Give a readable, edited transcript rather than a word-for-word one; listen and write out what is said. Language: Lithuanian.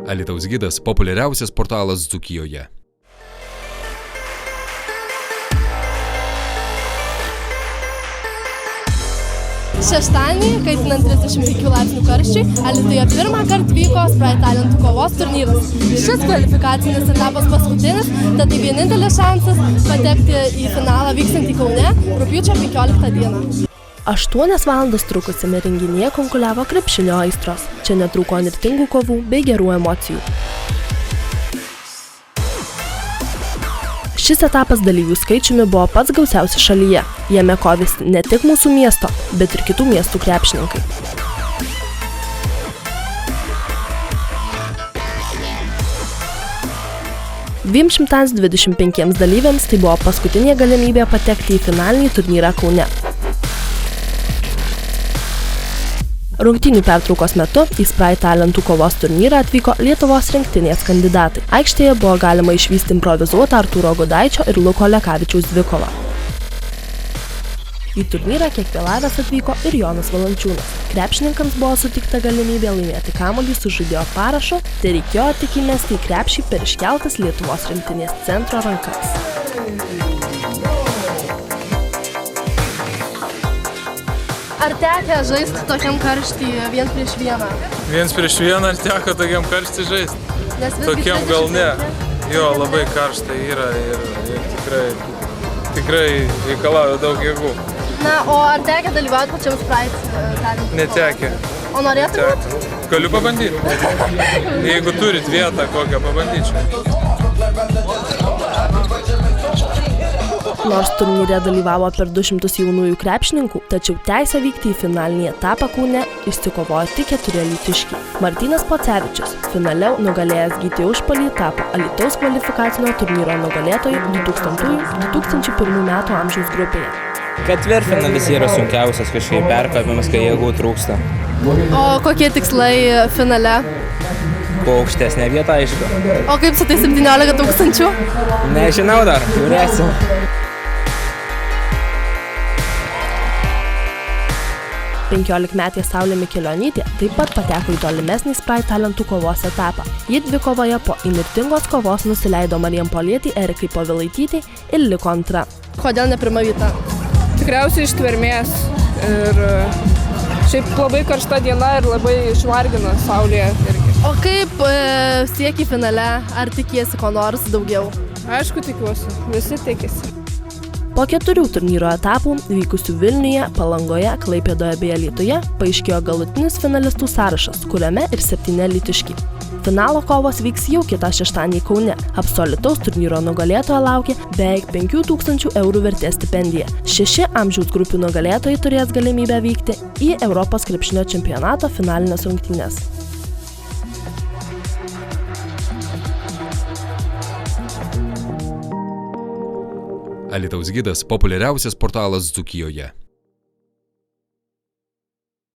Alytaus gidas – populiariausias portalas Dzūkijoje. Šeštadienį, kaitinant 35 laipsnių karščiui, Alytuje pirmą kartą vyko Sprite talentų kovos turnyras. Šis kvalifikacinis etapas paskutinis, tad tai vienintelis šansas patekti į finalą vyksiantį Kaune rugpjūčio 15 dieną. 8 valandas trukusiame renginyje konkuliavo krepšinio aistros. Čia netrūko nirtingų kovų bei gerų emocijų. Šis etapas dalyvių skaičiumi buvo pats gausiausias šalyje. Jame kovėsi ne tik mūsų miesto, bet ir kitų miestų krepšininkai. Dviem 125 dalyviams tai buvo paskutinė galimybė patekti į finalinį turnyrą Kaune. Rungtynių pertraukos metu į Sprite talentų kovos turnyrą atvyko Lietuvos rinktinės kandidatai. Aikštėje buvo galima išvysti improvizuotą Artūro Gudaičio ir Luko Lekavičiaus dvikovą. Į turnyrą kiek vėlavęs atvyko ir Jonas Valančiūnas. Krepšininkams buvo suteikta galimybė laimėti kamuolį su žaidėjo parašu, tai reikėjo tik įmesti į krepšį per iškeltas Lietuvos rinktinės centro rankas. Ar tekę žaisti tokiam karštyje 1 prieš 1? 1 prieš 1 ar teko tokiam karštį žaisti? Tokiam gal ne. Jo, labai karšta yra ir tikrai reikalauja daug jėgų. Na, o ar tekę dalyvauti pačiam Sprite talentų? Netekė. O norėtumėt? Galiu pabandyti. Jeigu turit vietą kokią, pabandyčiau. Nors turnyre dalyvavo per 200 jaunųjų krepšininkų, tačiau teisę vykti į finalinį etapą Kaune išsikovojo tik 4 alytiškiai. Martynas Pocevičius, finale nugalėjęs GT užpalį, tapo Alytaus kvalifikacinio turnyro nugalėtoju 2000–2001 metų amžiaus grupėje. Ketvirtfinalis yra sunkiausias kažkaip perkopimas, kai jėgų trūksta. O kokie tikslai finale? Kuo aukštesnė vieta, aišku. O kaip su tai 17 000? Nežinau dar, žiūrėsim. 15-metė Saulė Mikelionytė taip pat pateko į tolimesnį Sprite talentų kovos etapą. Ji dvikovoje po įnirtingos kovos nusileido Marijampolietei Erikai Povilaitytei ir liko antra. Kodėl ne pirma vieta? Tikriausiai ištvermės ir šiaip labai karšta diena ir labai išvargina saulėje irgi. O kaip sieki finale? Ar tikiesi ko nors daugiau? Aišku, tikiuosi. Visi tikisi. Po 4 turnyro etapų, vykusių Vilniuje, Palangoje, Klaipėdoje bei Alytuje, paaiškėjo galutinis finalistų sąrašas, kuriame ir 7 alytiškiai. Finalo kovos vyks jau kitą šeštadienį Kaune. Absoliutaus turnyro nugalėtojo laukia beveik 5 000 eurų vertės stipendija. 6 amžiaus grupių nugalėtojai turės galimybę vykti į Europos krepšinio čempionato finalinės rungtynes. Alytaus gidas – populiariausias portalas Dzūkijoje.